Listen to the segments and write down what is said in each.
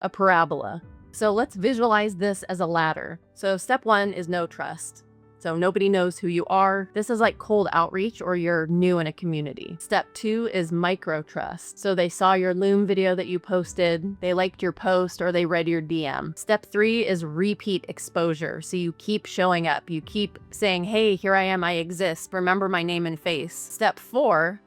a parabola. So let's visualize this as a ladder. So step one is no trust. So nobody knows who you are. This is like cold outreach, or you're new in a community. Step two is micro trust. So they saw your Loom video that you posted, they liked your post, or they read your DM. Step three is repeat exposure. So you keep showing up, you keep saying, hey, here I am, I exist, remember my name and face. Step four,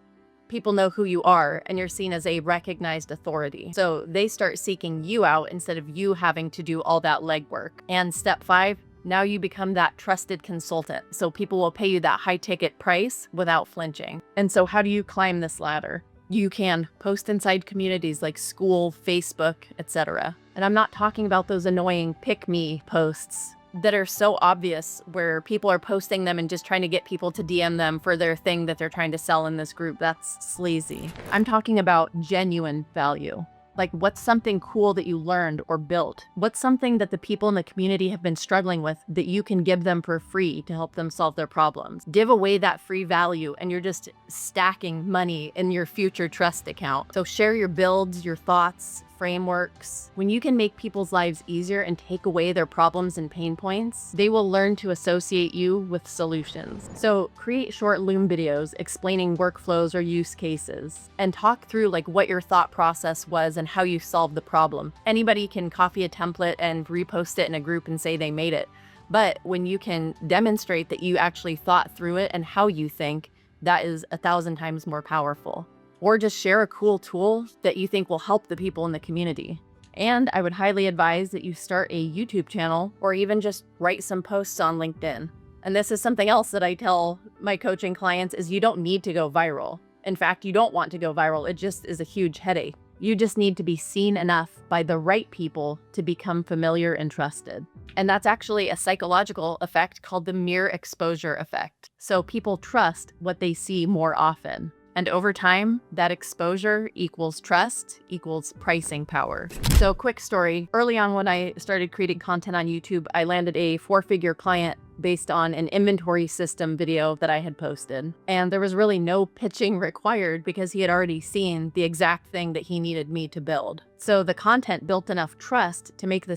people know who you are and you're seen as a recognized authority. So they start seeking you out instead of you having to do all that legwork. And step five, now you become that trusted consultant. So people will pay you that high ticket price without flinching. And so how do you climb this ladder? You can post inside communities like school, Facebook, etc. And I'm not talking about those annoying pick me posts that are so obvious, where people are posting them and just trying to get people to DM them for their thing that they're trying to sell in this group. That's sleazy. I'm talking about genuine value. Like, what's something cool that you learned or built? What's something that the people in the community have been struggling with that you can give them for free to help them solve their problems? Give away that free value and you're just stacking money in your future trust account. So share your builds, your thoughts, frameworks. When you can make people's lives easier and take away their problems and pain points, they will learn to associate you with solutions. So create short Loom videos explaining workflows or use cases, and talk through like what your thought process was and how you solved the problem. Anybody can copy a template and repost it in a group and say they made it. But when you can demonstrate that you actually thought through it and how you think, that is 1,000 times more powerful. Or just share a cool tool that you think will help the people in the community. And I would highly advise that you start a YouTube channel, or even just write some posts on LinkedIn. And this is something else that I tell my coaching clients, is you don't need to go viral. In fact, you don't want to go viral. It just is a huge headache. You just need to be seen enough by the right people to become familiar and trusted. And that's actually a psychological effect called the mere exposure effect. So people trust what they see more often. And over time, that exposure equals trust equals pricing power. So quick story, early on when I started creating content on YouTube, I landed a 4-figure client based on an inventory system video that I had posted. And there was really no pitching required because he had already seen the exact thing that he needed me to build. So the content built enough trust to make the